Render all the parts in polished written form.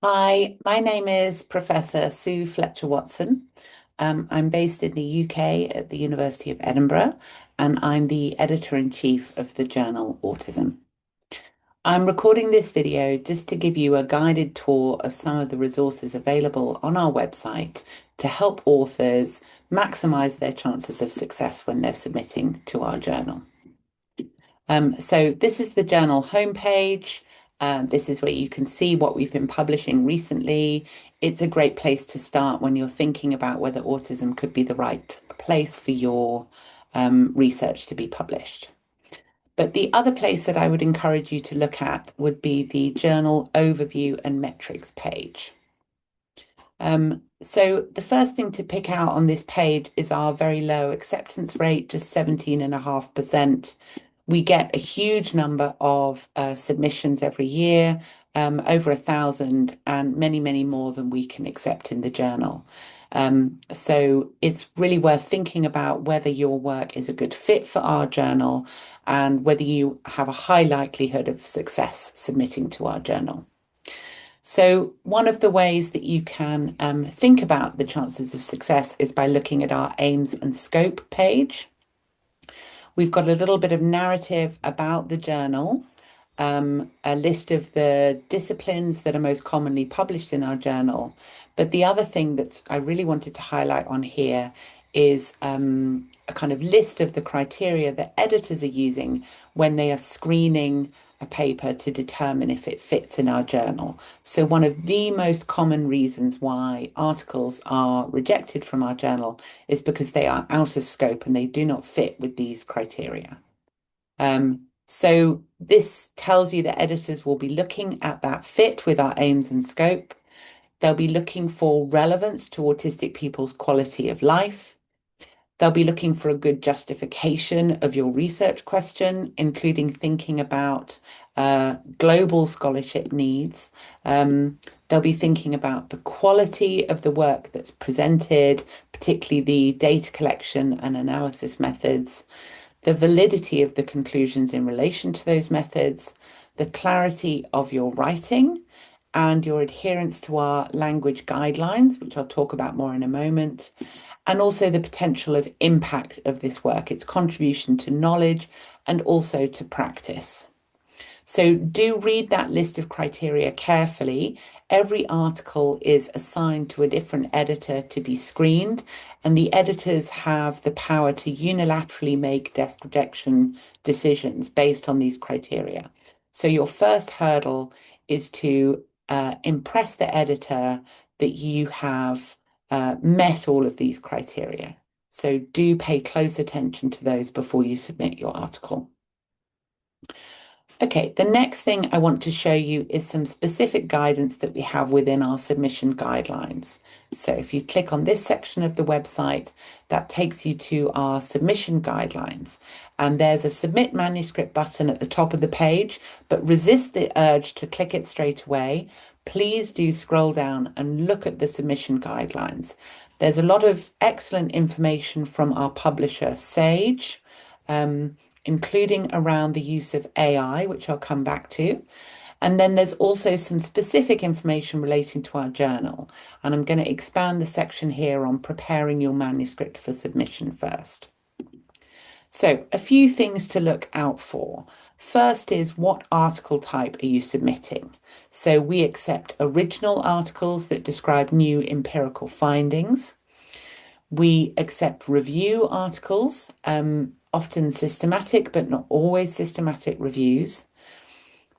Hi, my name is Professor Sue Fletcher-Watson. I'm based in the UK at the University of Edinburgh, and I'm the editor-in-chief of the journal Autism. I'm recording this video just to give you a guided tour of some of the resources available on our website to help authors maximize their chances of success when they're submitting to our journal. So this is the journal homepage. This is where you can see what we've been publishing recently. It's a great place to start when you're thinking about whether autism could be the right place for your research to be published. But the other place that I would encourage you to look at would be the journal overview and metrics page. So the first thing to pick out on this page is our very low acceptance rate, just 17.5%. We get a huge number of submissions every year, over 1,000, and many, many more than we can accept in the journal. So it's really worth thinking about whether your work is a good fit for our journal and whether you have a high likelihood of success submitting to our journal. So one of the ways that you can think about the chances of success is by looking at our aims and scope page. We've got a little bit of narrative about the journal, a list of the disciplines that are most commonly published in our journal. But the other thing that I really wanted to highlight on here is a kind of list of the criteria that editors are using when they are screening a paper to determine if it fits in our journal. So one of the most common reasons why articles are rejected from our journal is because they are out of scope and they do not fit with these criteria. So this tells you that editors will be looking at that fit with our aims and scope. They'll be looking for relevance to autistic people's quality of life. They'll be looking for a good justification of your research question, including thinking about global scholarship needs. They'll be thinking about the quality of the work that's presented, particularly the data collection and analysis methods, the validity of the conclusions in relation to those methods, the clarity of your writing, and your adherence to our language guidelines, which I'll talk about more in a moment, and also the potential of impact of this work, its contribution to knowledge and also to practice. So do read that list of criteria carefully. Every article is assigned to a different editor to be screened, and the editors have the power to unilaterally make desk rejection decisions based on these criteria. So your first hurdle is to impress the editor that you have met all of these criteria. So do pay close attention to those before you submit your article. Okay, the next thing I want to show you is some specific guidance that we have within our submission guidelines. So if you click on this section of the website, that takes you to our submission guidelines. And there's a submit manuscript button at the top of the page, but resist the urge to click it straight away. Please do scroll down and look at the submission guidelines. There's a lot of excellent information from our publisher, Sage. Including around the use of AI, which I'll come back to. And then there's also some specific information relating to our journal. And I'm going to expand the section here on preparing your manuscript for submission first. So a few things to look out for. First is what article type are you submitting? So we accept original articles that describe new empirical findings. We accept review articles, often systematic, but not always systematic reviews.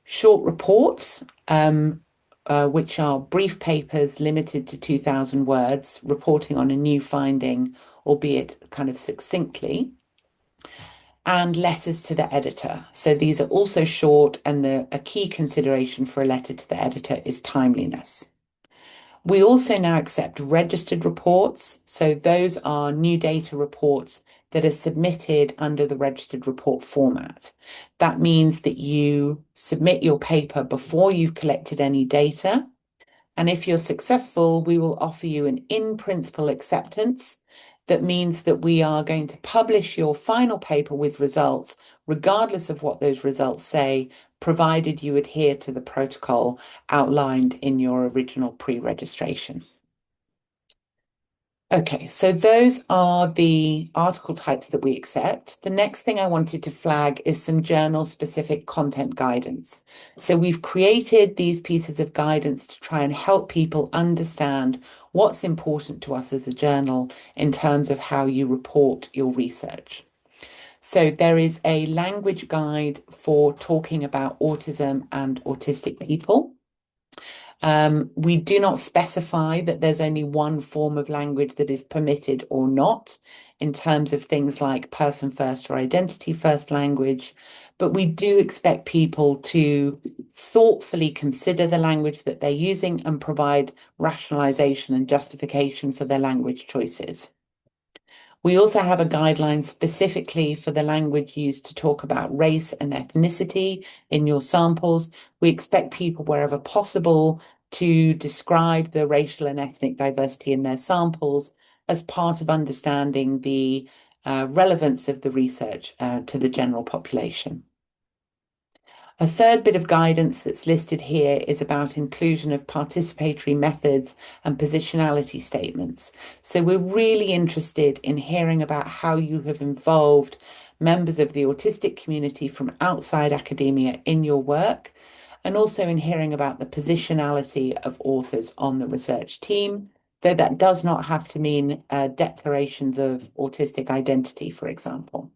Short reports, which are brief papers limited to 2,000 words, reporting on a new finding, albeit kind of succinctly. And letters to the editor. So these are also short, and a key consideration for a letter to the editor is timeliness. We also now accept registered reports. So those are new data reports that are submitted under the registered report format. That means that you submit your paper before you've collected any data. And if you're successful, we will offer you an in-principle acceptance. That means that we are going to publish your final paper with results, regardless of what those results say, provided you adhere to the protocol outlined in your original pre-registration. Okay, so those are the article types that we accept. The next thing I wanted to flag is some journal-specific content guidance. So we've created these pieces of guidance to try and help people understand what's important to us as a journal in terms of how you report your research. So there is a language guide for talking about autism and autistic people. We do not specify that there's only one form of language that is permitted or not in terms of things like person first or identity first language, but we do expect people to thoughtfully consider the language that they're using and provide rationalization and justification for their language choices. We also have a guideline specifically for the language used to talk about race and ethnicity in your samples. We expect people, wherever possible, to describe the racial and ethnic diversity in their samples as part of understanding the relevance of the research to the general population. A third bit of guidance that's listed here is about inclusion of participatory methods and positionality statements. So we're really interested in hearing about how you have involved members of the autistic community from outside academia in your work, and also in hearing about the positionality of authors on the research team, though that does not have to mean declarations of autistic identity, for example.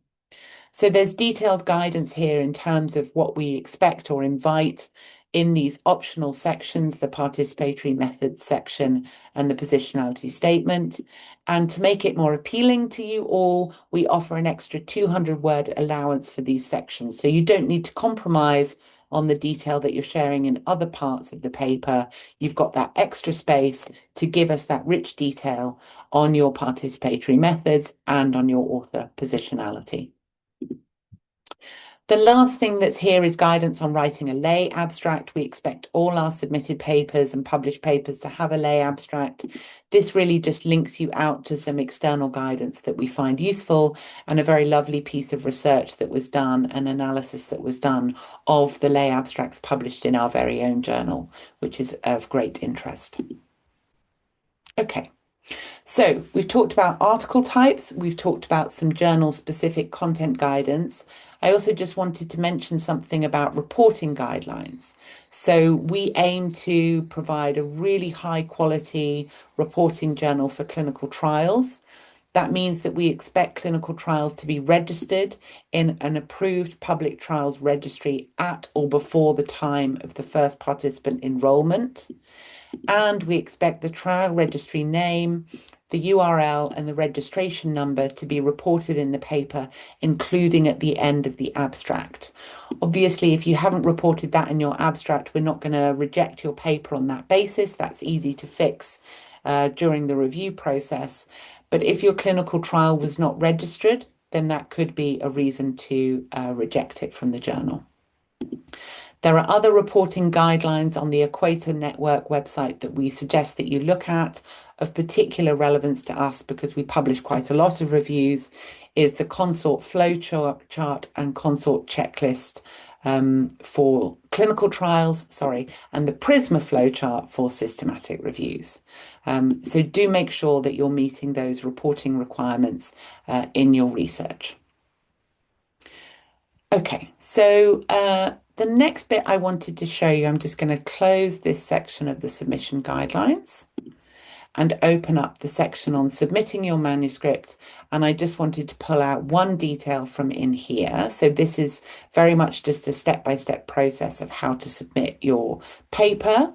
So there's detailed guidance here in terms of what we expect or invite in these optional sections, the participatory methods section and the positionality statement. And to make it more appealing to you all, we offer an extra 200-word allowance for these sections. So you don't need to compromise on the detail that you're sharing in other parts of the paper. You've got that extra space to give us that rich detail on your participatory methods and on your author positionality. The last thing that's here is guidance on writing a lay abstract. We expect all our submitted papers and published papers to have a lay abstract. This really just links you out to some external guidance that we find useful and a very lovely piece of research that was done, an analysis that was done of the lay abstracts published in our very own journal, which is of great interest. Okay. So we've talked about article types, we've talked about some journal-specific content guidance. I also just wanted to mention something about reporting guidelines. So we aim to provide a really high-quality reporting journal for clinical trials. That means that we expect clinical trials to be registered in an approved public trials registry at or before the time of the first participant enrolment. And we expect the trial registry name, the URL, and the registration number to be reported in the paper, including at the end of the abstract. Obviously, if you haven't reported that in your abstract, we're not going to reject your paper on that basis. That's easy to fix during the review process. But if your clinical trial was not registered, then that could be a reason to reject it from the journal. There are other reporting guidelines on the Equator Network website that we suggest that you look at. Of particular relevance to us, because we publish quite a lot of reviews, is the consort flow chart and consort checklist for clinical trials, and the Prisma flowchart for systematic reviews. So do make sure that you're meeting those reporting requirements in your research. Okay, so the next bit I wanted to show you, I'm just going to close this section of the submission guidelines and open up the section on submitting your manuscript. And I just wanted to pull out one detail from in here. So this is very much just a step-by-step process of how to submit your paper.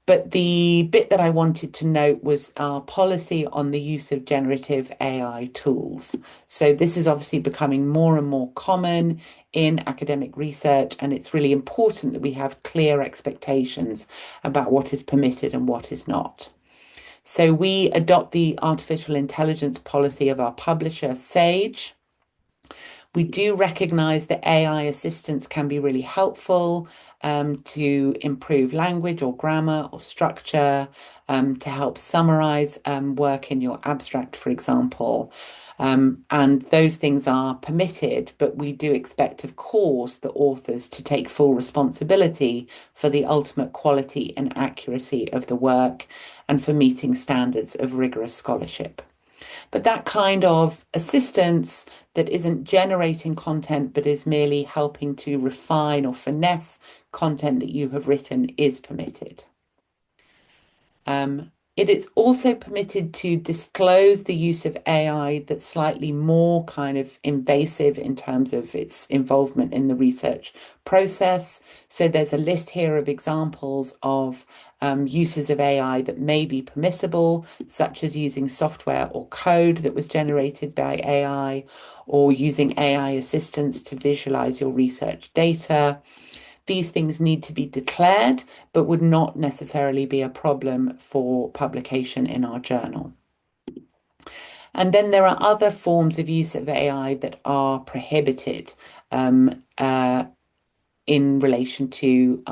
But the bit that I wanted to note was our policy on the use of generative AI tools. So this is obviously becoming more and more common in academic research, and it's really important that we have clear expectations about what is permitted and what is not. So we adopt the artificial intelligence policy of our publisher, Sage. We do recognize that AI assistance can be really helpful to improve language or grammar or structure, to help summarize work in your abstract, for example. And those things are permitted, but we do expect, of course, the authors to take full responsibility for the ultimate quality and accuracy of the work and for meeting standards of rigorous scholarship. But that kind of assistance that isn't generating content, but is merely helping to refine or finesse content that you have written is permitted. It is also permitted to disclose the use of AI that's slightly more kind of invasive in terms of its involvement in the research process. So there's a list here of examples of uses of AI that may be permissible, such as using software or code that was generated by AI, or using AI assistants to visualize your research data. These things need to be declared, but would not necessarily be a problem for publication in our journal. And then there are other forms of use of AI that are prohibited in relation to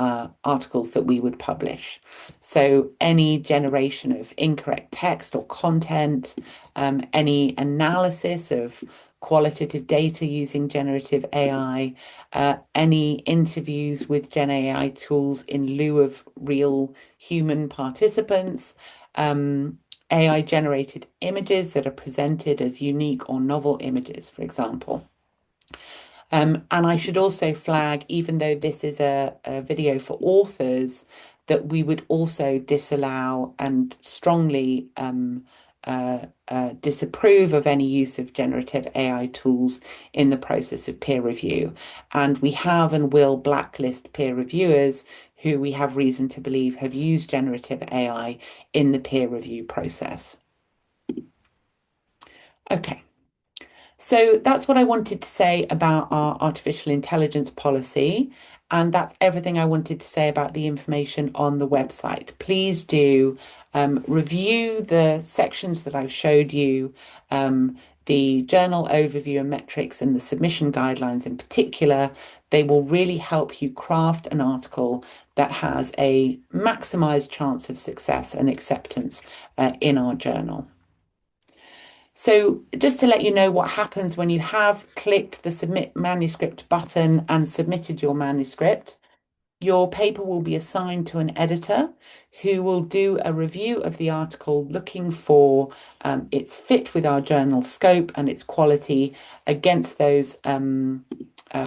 articles that we would publish. So any generation of incorrect text or content, any analysis of qualitative data using generative AI, any interviews with Gen AI tools in lieu of real human participants, AI generated images that are presented as unique or novel images, for example. And I should also flag, even though this is a video for authors, that we would also disallow and strongly disapprove of any use of generative AI tools in the process of peer review. And we have and will blacklist peer reviewers who we have reason to believe have used generative AI in the peer review process. Okay. So that's what I wanted to say about our artificial intelligence policy. And that's everything I wanted to say about the information on the website. Please do review the sections that I've showed you, the journal overview and metrics and the submission guidelines in particular. They will really help you craft an article that has a maximized chance of success and acceptance in our journal. So just to let you know what happens when you have clicked the submit manuscript button and submitted your manuscript, your paper will be assigned to an editor who will do a review of the article looking for its fit with our journal scope and its quality against those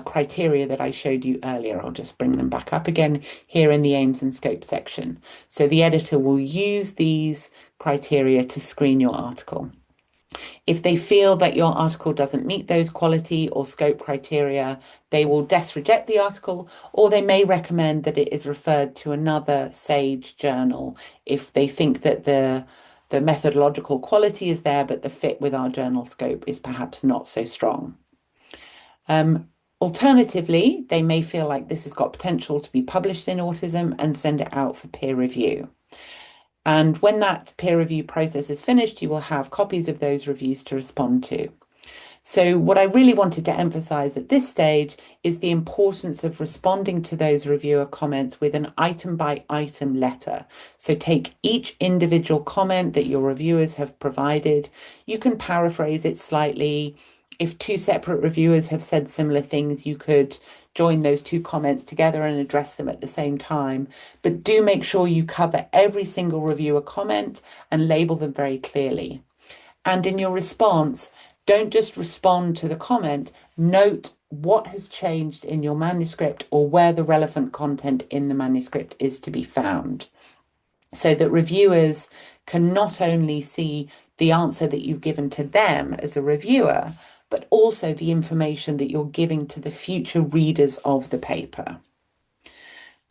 criteria that I showed you earlier. I'll just bring them back up again here in the aims and scope section. So the editor will use these criteria to screen your article. If they feel that your article doesn't meet those quality or scope criteria, they will reject the article, or they may recommend that it is referred to another SAGE journal if they think that the methodological quality is there, but the fit with our journal scope is perhaps not so strong. Alternatively, they may feel like this has got potential to be published in Autism and send it out for peer review. And when that peer review process is finished, you will have copies of those reviews to respond to. So what I really wanted to emphasize at this stage is the importance of responding to those reviewer comments with an item by item letter. So take each individual comment that your reviewers have provided. You can paraphrase it slightly. If two separate reviewers have said similar things, you could join those two comments together and address them at the same time. But do make sure you cover every single reviewer comment and label them very clearly. And in your response, don't just respond to the comment, note what has changed in your manuscript or where the relevant content in the manuscript is to be found, so that reviewers can not only see the answer that you've given to them as a reviewer, but also the information that you're giving to the future readers of the paper.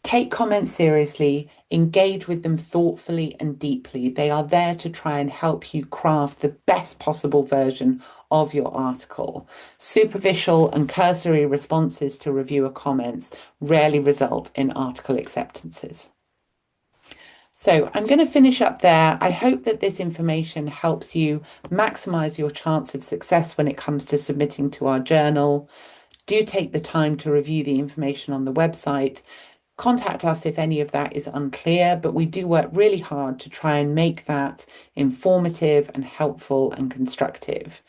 Take comments seriously, engage with them thoughtfully and deeply. They are there to try and help you craft the best possible version of your article. Superficial and cursory responses to reviewer comments rarely result in article acceptances. So I'm going to finish up there. I hope that this information helps you maximize your chance of success when it comes to submitting to our journal. Do take the time to review the information on the website. Contact us if any of that is unclear, but we do work really hard to try and make that informative and helpful and constructive.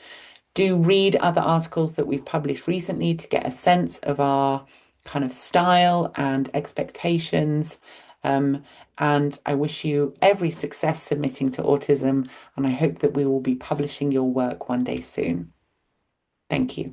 Do read other articles that we've published recently to get a sense of our kind of style and expectations. And I wish you every success submitting to Autism, and I hope that we will be publishing your work one day soon. Thank you.